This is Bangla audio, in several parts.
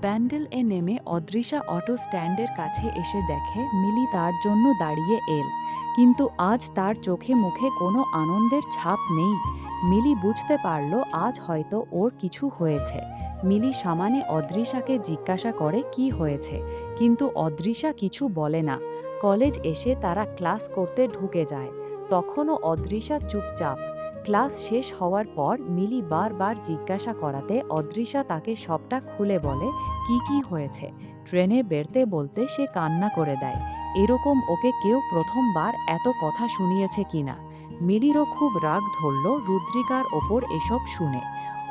ব্যান্ডেল-এ নেমে অদৃশা অটো স্ট্যান্ডের কাছে এসে দেখে মিলি তার জন্য দাঁড়িয়ে এল। কিন্তু আজ তার চোখে মুখে কোনো আনন্দের ছাপ নেই। মিলি বুঝতে পারল আজ হয়তো ওর কিছু হয়েছে। মিলি সামানে অদৃশাকে জিজ্ঞাসা করে কি হয়েছে, কিন্তু অদৃশা কিছু বলে না। কলেজ এসে তারা ক্লাস করতে ঢুকে যায়। তখনও অদৃশা চুপচাপ। ক্লাস শেষ হওয়ার পর মিলি বারবার জিজ্ঞাসা করাতে অদৃশা তাকে সবটা খুলে বলে কি কি হয়েছে। ট্রেনে বেরতে বলতে সে কান্না করে দেয়। এরকম ওকে কেউ প্রথমবার এত কথা শুনিয়েছে কিনা। মিলিরও খুব রাগ ধরল রুদ্রিকার ওপর এসব শুনে।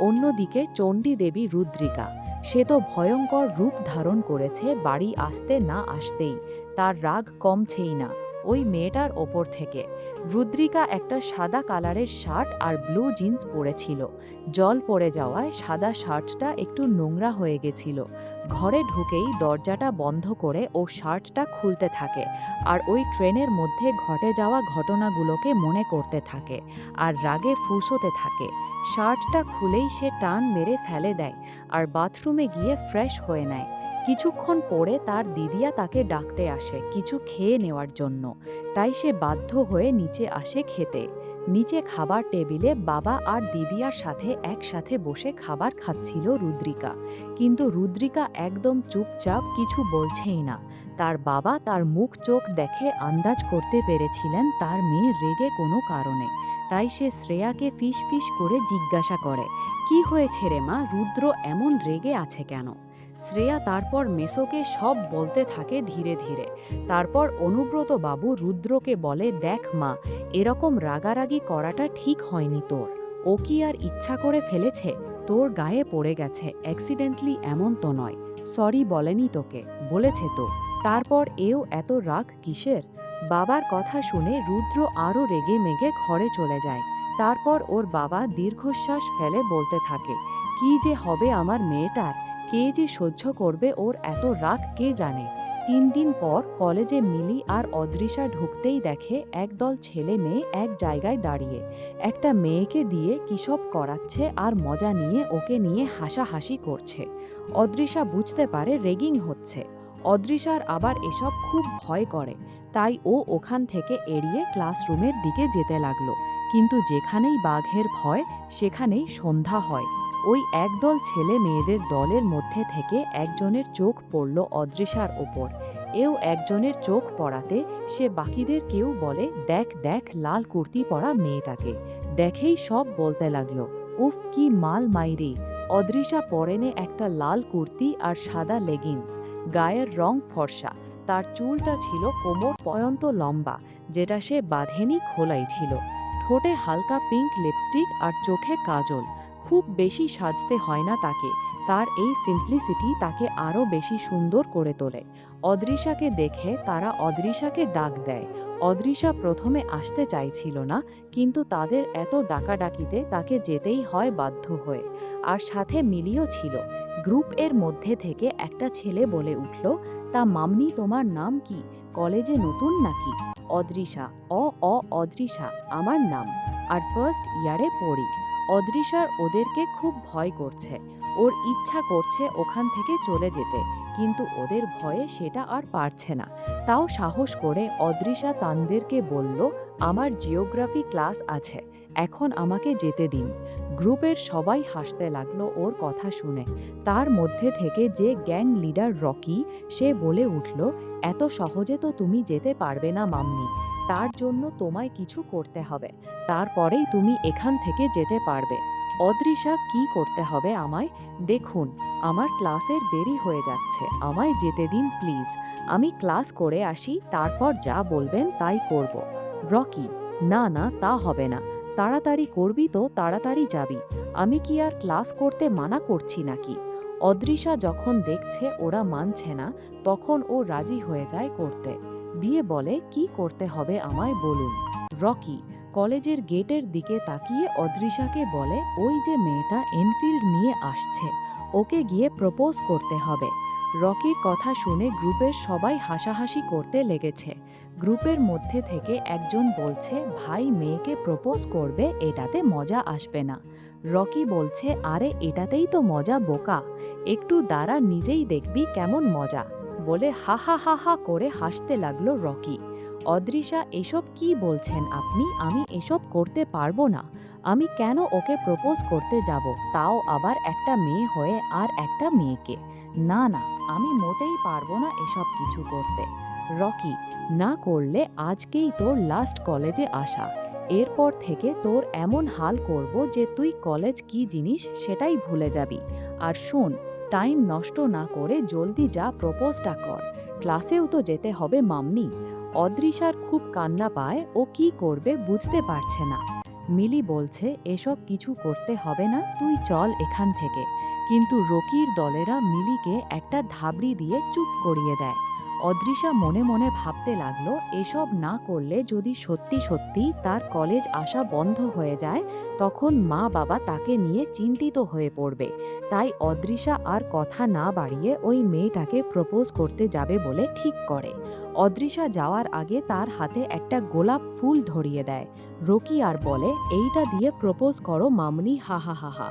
অন্যদিকে চণ্ডী দেবী রুদ্রিকা, সে তো ভয়ঙ্কর রূপ ধারণ করেছে বাড়ি আসতে না আসতেই। তার রাগ কমছেই না ওই মেয়েটার ওপর থেকে। রুদ্রিকা একটা সাদা কালারের শার্ট আর ব্লু জিন্স পরেছিল। জল পড়ে যাওয়ায় সাদা শার্টটা একটু নোংরা হয়ে গেছিল। ঘরে ঢুকেই দরজাটা বন্ধ করে ও শার্টটা খুলতে থাকে আর ওই ট্রেনের মধ্যে ঘটে যাওয়া ঘটনাগুলোকে মনে করতে থাকে আর রাগে ফুঁসোতে থাকে। শার্টটা খুলেই সে টান মেরে ফেলে দেয় আর বাথরুমে গিয়ে ফ্রেশ হয়ে নেয়। কিছুক্ষণ পরে তার দিদিয়া তাকে ডাকতে আসে কিছু খেয়ে নেওয়ার জন্য। তাই সে বাধ্য হয়ে নিচে আসে খেতে। নিচে খাবার টেবিলে বাবা আর দিদিয়ার সাথে একসাথে বসে খাবার খাচ্ছিল রুদ্রিকা। কিন্তু রুদ্রিকা একদম চুপচাপ, কিছু বলছেই না। তার বাবা তার মুখ চোখ দেখে আন্দাজ করতে পেরেছিলেন তার মেয়ে রেগে কোনো কারণে। তাই সে শ্রেয়াকে ফিস ফিস করে জিজ্ঞাসা করে, কি হয়েছে রে মা, রুদ্র এমন রেগে আছে কেন? শ্রেয়া তারপর মেসোকে সব বলতে থাকে ধীরে ধীরে। তারপর অনুব্রত বাবু রুদ্রকে বলে, দেখ মা, এরকম রাগারাগি করাটা ঠিক হয়নি তোর। ও কি আর ইচ্ছা করে ফেলেছে? তোর গায়ে পড়ে গেছে অ্যাক্সিডেন্টলি, এমন তো নয়। সরি বলেনি তোকে? বলেছে তো। তারপর এও এত রাগ কিসের? বাবার কথা শুনে রুদ্র আরও রেগে মেগে ঘরে চলে যায়। তারপর ওর বাবা দীর্ঘশ্বাস ফেলে বলতে থাকে, কি যে হবে আমার মেয়েটার, কে যে সহ্য করবে ওর এত রাগ কে জানে। 3 দিন পর কলেজে মিলি আর অদৃশা ঢুকতেই দেখে একদল ছেলে মেয়ে এক জায়গায় দাঁড়িয়ে একটা মেয়েকে দিয়ে কিসব করাচ্ছে আর মজা নিয়ে ওকে নিয়ে হাসাহাসি করছে। অদৃশা বুঝতে পারে রেগিং হচ্ছে। অদৃশার আবার এসব খুব ভয় করে। তাই ও ওখান থেকে এড়িয়ে ক্লাসরুমের দিকে যেতে লাগলো। কিন্তু যেখানেই বাঘের ভয় সেখানেই সন্ধ্যা হয়। ওই একদল ছেলে মেয়েদের দলের মধ্যে থেকে একজনের চোখ পড়ল অদৃশার ওপর। এও একজনের চোখ পড়াতে সে বাকিদের কেউ বলে, দেখ দেখ লাল কুর্তি পরা মেয়েটাকে। দেখেই সব বলতে লাগলো, উফ কি মাল মাইরি। অদৃশা পরেনে একটা লাল কুর্তি আর সাদা লেগিংস, গায়ের রং ফর্সা। তার চুলটা ছিল কোমর পর্যন্ত লম্বা, যেটা সে বাঁধেনি, খোলাই ছিল। ঠোঁটে হালকা পিঙ্ক লিপস্টিক আর চোখে কাজল। খুব বেশি সাজতে হয় না তাকে। তার এই সিম্পলিসিটি তাকে আরও বেশি সুন্দর করে তোলে। অদৃশাকে দেখে তারা অদৃশাকে ডাক দেয়। অদৃশা প্রথমে আসতে চাইছিল না, কিন্তু তাদের এত ডাকাডাকিতে তাকে যেতেই হয় বাধ্য হয়ে। আর সাথে মিলিও ছিল। গ্রুপ এর মধ্যে থেকে একটা ছেলে বলে উঠল, তা মাম্মি তোমার নাম কি? কলেজে নতুন নাকি? অদৃশা। অদৃশা আমার নাম, আর ফার্স্ট ইয়ারে পড়ি। অদৃশার ওদেরকে খুব ভয় করছে। ওর ইচ্ছা করছে ওখান থেকে চলে যেতে, কিন্তু ওদের ভয়ে সেটা আর পারছে না। তাও সাহস করে অদৃশা তানদেরকে বলল, আমার জিওগ্রাফি ক্লাস আছে, এখন আমাকে যেতে দিন। গ্রুপের সবাই হাসতে লাগলো ওর কথা শুনে। তার মধ্যে থেকে যে গ্যাং লিডার রকি, সে বলে উঠল, এত সহজে তো তুমি যেতে পারবে না মাম্মি, তার জন্য তোমায় কিছু করতে হবে, তারপরেই তুমি এখান থেকে যেতে পারবে। অদৃশা, কি করতে হবে আমায়? দেখুন, আমার ক্লাসের দেরি হয়ে যাচ্ছে, আমায় যেতে দিন প্লিজ। আমি ক্লাস করে আসি, তারপর যা বলবেন তাই করব। রকি, না না, তা হবে না, তাড়াতাড়ি করবি তো তাড়াতাড়ি যাবি, আমি কি আর ক্লাস করতে মানা করছি নাকি? অদৃশা যখন দেখছে ওরা মানছে না, তখন ও রাজি হয়ে যায় করতে। দিয়ে বলে, কি করতে হবে আমায় বলুন। রকি কলেজের গেটের দিকে তাকিয়ে অদৃশাকে বলে, ওই যে মেয়েটা এনফিল্ড নিয়ে আসছে, ওকে গিয়ে প্রপোজ করতে হবে। রকির কথা শুনে গ্রুপের সবাই হাসাহাসি করতে লেগেছে। গ্রুপের মধ্যে থেকে একজন বলছে, ভাই মেয়েকে প্রপোজ করবে, এটাতে মজা আসবে না। রকি বলছে, আরে এটাতেই তো মজা বোকা, একটু দাঁড়া, নিজেই দেখবি কেমন মজা, বলে হা হা হা হা করে হাসতে লাগলো রকি। অদৃশা, এসব কি বলছেন আপনি? আমি এসব করতে পারবো না। আমি কেন ওকে প্রপোজ করতে যাব, তাও আবার একটা মেয়ে হয়ে আর একটা মেয়েকে? না না, আমি মোটেই পারবো না এসব কিছু করতে। রকি, না করলে আজকেই তোর লাস্ট কলেজে আসা। এরপর থেকে তোর এমন হাল করব যে তুই কলেজ কি জিনিস সেটাই ভুলে যাবি। আর শোন, টাইম নষ্ট না করে জলদি যা, প্রপোজটা কর। ক্লাসেও তো যেতে হবে মাম্মি। অদৃশার খুব কান্না পায়, ও কি করবে বুঝতে পারছে না। মিলি বলছে, এসব কিছু করতে হবে না, তুই চল এখান থেকে। কিন্তু রকির দলেরা মিলিকে একটা ধাবড়ি দিয়ে চুপ করিয়ে দেয়। অদৃশা মনে মনে ভাবতে লাগলো, এসব না করলে যদি সত্যি সত্যি তার কলেজ আসা বন্ধ হয়ে যায়, তখন মা বাবা তাকে নিয়ে চিন্তিত হয়ে পড়বে। তাই অদৃশা আর কথা না বাড়িয়ে ওই মেয়েটাকে প্রপোজ করতে যাবে বলে ঠিক করে। অদৃশা যাওয়ার আগে তার হাতে একটা গোলাপ ফুল ধরিয়ে দেয়। রকি আর বলে, এইটা দিয়ে প্রপোজ করো মামনি, হা হা হা হা।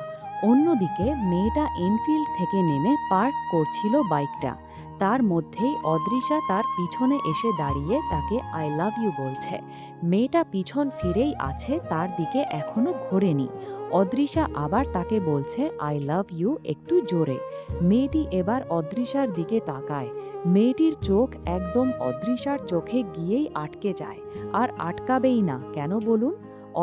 অন্যদিকে মেয়েটা এনফিল্ড থেকে নেমে পার্ক করছিল বাইকটা। তার মধ্যেই অদৃশা তার পিছনে এসে দাঁড়িয়ে তাকে আই লাভ ইউ বলছে। মেয়েটা পিছন ফিরেই আছে, তার দিকে এখনো ঘোরেনি। অদৃশা আবার তাকে বলছে আই লাভ ইউ একটু জোরে। মেয়েটি এবার অদৃশার দিকে তাকায়। মেয়েটির চোখ একদম অদৃশার চোখে গিয়েই আটকে যায়। আর আটকাবেই না কেন বলুন?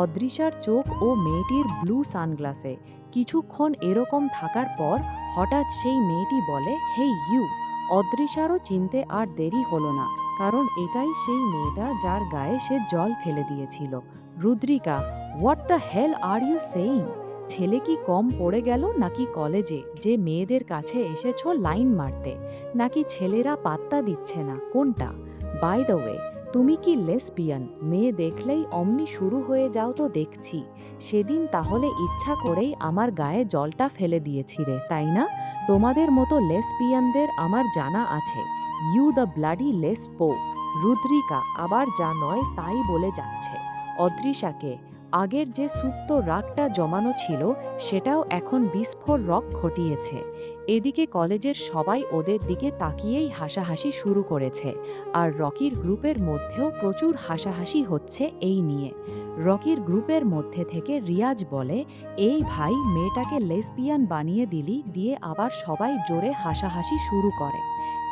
অদৃশার চোখ ও মেয়েটির ব্লু সানগ্লাসে। কিছুক্ষণ এরকম থাকার পর হঠাৎ সেই মেয়েটি বলে, হেই ইউ। অদৃশারও চিনতে আর দেরি হলো না, কারণ এটাই সেই মেয়েটা যার গায়ে সে জল ফেলে দিয়েছিল। Rudrika, what the hell are you saying? ছেলে কি কম পড়ে গেল নাকি কলেজে, যে মেয়েদের কাছে এসেছো লাইন মারতে? নাকি ছেলেরা পাত্তা দিচ্ছে না, কোনটা? বাই দ্য ওয়ে, তুমি কি লেসবিয়ান? মেয়ে দেখলেই অমনি শুরু হয়ে যাও তো দেখছি। সেদিন তাহলে ইচ্ছা করেই আমার গায়ে জলটা ফেলে দিয়েছিলে, তাই না? তোমাদের মতো লেসবিয়ানদের আমার জানা আছে। You the bloody lesbo. Rudrika আবার যা নয় তাই বলে যাচ্ছে। অদৃশাকে আগের যে সুপ্ত রাগটা জমানো ছিল, সেটাও এখন বিস্ফোরক ঘটিয়েছে। এদিকে কলেজের সবাই ওদের দিকে তাকিয়েই হাসাহাসি শুরু করেছে। আর রকির গ্রুপের মধ্যেও প্রচুর হাসাহাসি হচ্ছে এই নিয়ে। রকির গ্রুপের মধ্যে থেকে রিয়াজ বলে, এই ভাই, মেয়েটাকে লেসবিয়ান বানিয়ে দিলি, দিয়ে আবার সবাই জোরে হাসাহাসি শুরু করে।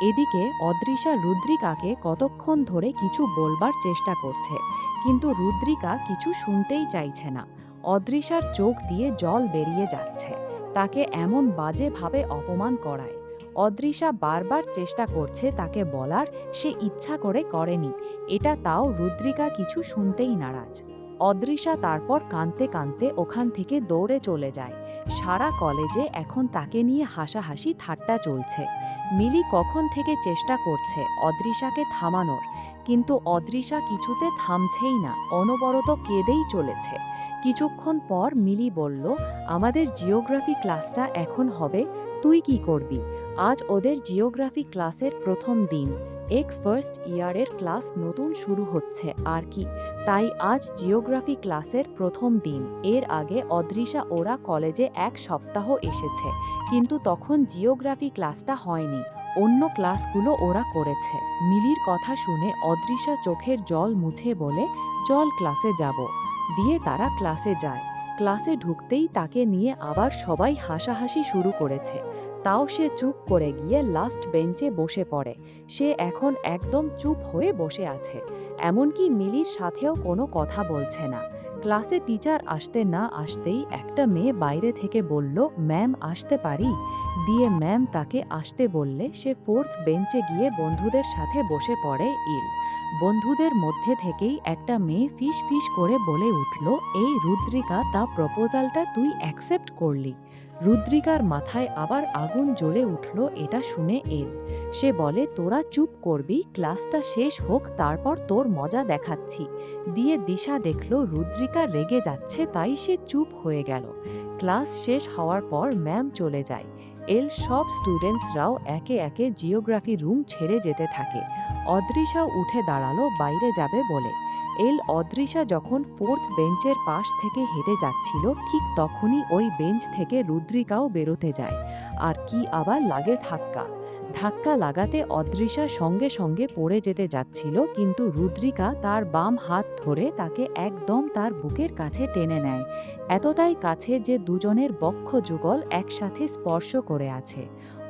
এদিকে অদৃশা রুদ্রিকাকে কতক্ষণ ধরে কিছু বলবার চেষ্টা করছে, কিন্তু রুদ্রিকা কিছু শুনতেই চাইছে না। অদৃশার চোখ দিয়ে জল বেরিয়ে যাচ্ছে। তাকে এমন বাজেভাবে অপমান করায়। অদৃশা বারবার চেষ্টা করছে তাকে বলার, সে ইচ্ছা করে করেনি এটা, তাও রুদ্রিকা কিছু শুনতেই নারাজ। অদৃশা তারপর কাঁদতে কাঁদতে ওখান থেকে দৌড়ে চলে যায়। সারা কলেজে এখন তাকে নিয়ে হাসাহাসি ঠাট্টা চলছে। মিলি কখন থেকে চেষ্টা করছে অদৃশাকে থামানোর, কিন্তু অদৃশা কিছুতে থামছেই না, অনবরত কেঁদেই চলেছে। কিছুক্ষণ পর মিলি বলল, আমাদের জিওগ্রাফি ক্লাসটা এখন হবে, তুই কি করবি? আজ ওদের জিওগ্রাফি ক্লাসের প্রথম দিন। ফার্স্ট ইয়ারের ক্লাস নতুন শুরু হচ্ছে আর কি, তাই আজ জিওগ্রাফি ক্লাসের প্রথম দিন। এর আগে অদৃশা ওরা কলেজে এক সপ্তাহ এসেছে, কিন্তু তখন জিওগ্রাফি ক্লাসটা হয়নি, অন্য ক্লাসগুলো ওরা করেছে। মিলির কথা শুনে অদৃশা চোখের জল মুছে বলে, চল ক্লাসে যাব। দিয়ে তারা ক্লাসে যায়। ক্লাসে ঢুকতেই তাকে নিয়ে আবার সবাই হাসাহাসি শুরু করেছে। তাও সে চুপ করে গিয়ে লাস্ট বেঞ্চে বসে পড়ে। সে এখন একদম চুপ হয়ে বসে আছে, এমনকি মিলির সাথেও কোনো কথা বলছে না। ক্লাসে টিচার আসতে না আসতেই একটা মেয়ে বাইরে থেকে বলল, ম্যাম আসতে পারি? দিয়ে ম্যাম তাকে আসতে বললে সে ফোর্থ বেঞ্চে গিয়ে বন্ধুদের সাথে বসে পড়ে। বন্ধুদের মধ্যে থেকেই একটা মেয়ে ফিস ফিস করে বলে উঠল, এই রুদ্রিকা, তা প্রপোজালটা তুই অ্যাকসেপ্ট করলি? রুদ্রিকার মাথায় আবার আগুন জ্বলে উঠল এটা শুনে। সে বলে, তোরা চুপ করবি, ক্লাসটা শেষ হোক, তারপর তোর মজা দেখাচ্ছি। দিয়ে দিশা দেখল রুদ্রিকা রেগে যাচ্ছে, তাই সে চুপ হয়ে গেল। ক্লাস শেষ হওয়ার পর ম্যাম চলে যায়। সব স্টুডেন্টসরাও একে একে জিওগ্রাফি রুম ছেড়ে যেতে থাকে। অদৃশাও উঠে দাঁড়ালো বাইরে যাবে বলে। অদৃশা যখন ফোর্থ বেঞ্চের পাশ থেকে হেঁটে যাচ্ছিল, ঠিক তখনই ওই বেঞ্চ থেকে রুদ্রিকাও বেরোতে যায়। আর কি আবার লাগে ধাক্কা। ধাক্কা লাগাতে অদৃশা সঙ্গে সঙ্গে পড়ে যেতে যাচ্ছিল, কিন্তু রুদ্রিকা তার বাম হাত ধরে তাকে একদম তার বুকের কাছে টেনে নেয়, এতটাই কাছে যে দুজনের বক্ষ যুগল একসাথে স্পর্শ করে আছে।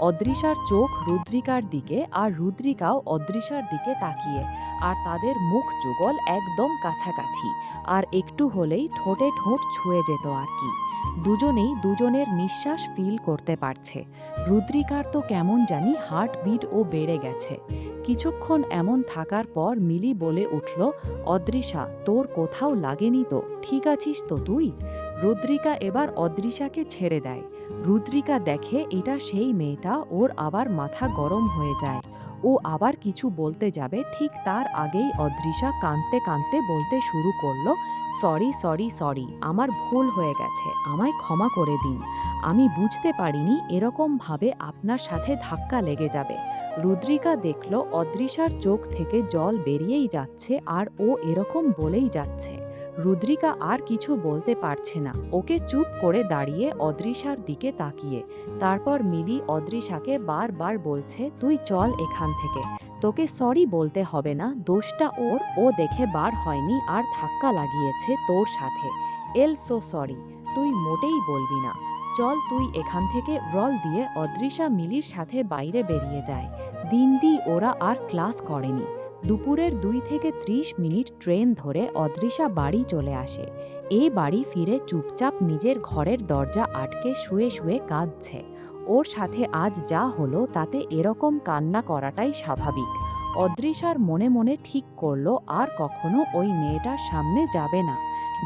অদৃশার চোখ রুদ্রিকার দিকে আর রুদ্রিকাও অদৃশার দিকে তাকিয়ে, আর তাদের মুখ যুগল একদম কাছাকাছি, আর একটু হলেই ঠোঁটে ঠোঁট ছুঁয়ে যেত আর কি। দুজনেই দুজনের নিঃশ্বাস ফিল করতে পারছে। রুদ্রিকার তো কেমন জানি হার্টবিটও বেড়ে গেছে। কিছুক্ষণ এমন থাকার পর মিলি বলে উঠল, অদৃশা, তোর কোথাও লাগেনি তো? ঠিক আছিস তো তুই? রুদ্রিকা এবার অদৃশাকে ছেড়ে দেয়। রুদ্রিকা দেখে এটা সেই মেয়েটা, ওর আবার মাথা গরম হয়ে যায়। ও আবার কিছু বলতে যাবে, ঠিক তার আগেই অদৃশা কাঁদতে কাঁদতে বলতে শুরু করলো, সরি সরি সরি, আমার ভুল হয়ে গেছে, আমায় ক্ষমা করে দিন। আমি বুঝতে পারিনি এরকমভাবে আপনার সাথে ধাক্কা লেগে যাবে। রুদ্রিকা দেখল অদৃশার চোখ থেকে জল বেরিয়েই যাচ্ছে, আর ও এরকম বলেই যাচ্ছে। রুদ্রিকা আর কিছু বলতে পারছে না, ওকে চুপ করে দাঁড়িয়ে অদৃশার দিকে তাকিয়ে। তারপর মিলি অদৃশাকে বারবার বলছে, তুই চল এখান থেকে, তোকে সরি বলতে হবে না, দোষটা ওর, ও দেখে বার হয়নি আর ধাক্কা লাগিয়েছে তোর সাথে। এল সো সরি, তুই মোটেই বলবি না, চল তুই এখান থেকে। রল দিয়ে অদৃশা মিলির সাথে বাইরে বেরিয়ে যায়। দিন ওরা আর ক্লাস করেনি। দুপুরের 2 থেকে 30 মিনিট ট্রেন ধরে অদৃশা বাড়ি চলে আসে। এই বাড়ি ফিরে চুপচাপ নিজের ঘরের দরজা আটকে শুয়ে শুয়ে কাঁদছে। ওর সাথে আজ যা হলো তাতে এরকম কান্না করাটাই স্বাভাবিক। অদৃশার মনে মনে ঠিক করলো আর কখনো ওই মেয়েটার সামনে যাবে না,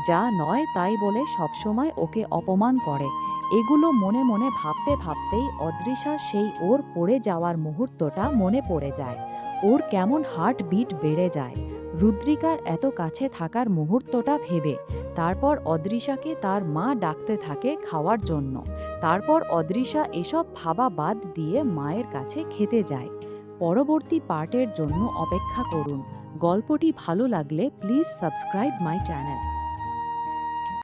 যা নয় তাই বলে সবসময় ওকে অপমান করে। এগুলো মনে মনে ভাবতে ভাবতেই অদৃশার সেই ওর পড়ে যাওয়ার মুহূর্তটা মনে পড়ে যায়। ওর কেমন হার্টবিট বেড়ে যায় রুদ্রিকার এত কাছে থাকার মুহূর্তটা ভেবে। তারপর অদৃশাকে তার মা ডাকতে থাকে খাওয়ার জন্য। তারপর অদৃশা এসব ভাবা বাদ দিয়ে মায়ের কাছে খেতে যায়। পরবর্তী পার্টের জন্য অপেক্ষা করুন। গল্পটি ভালো লাগলে প্লিজ সাবস্ক্রাইব মাই চ্যানেল।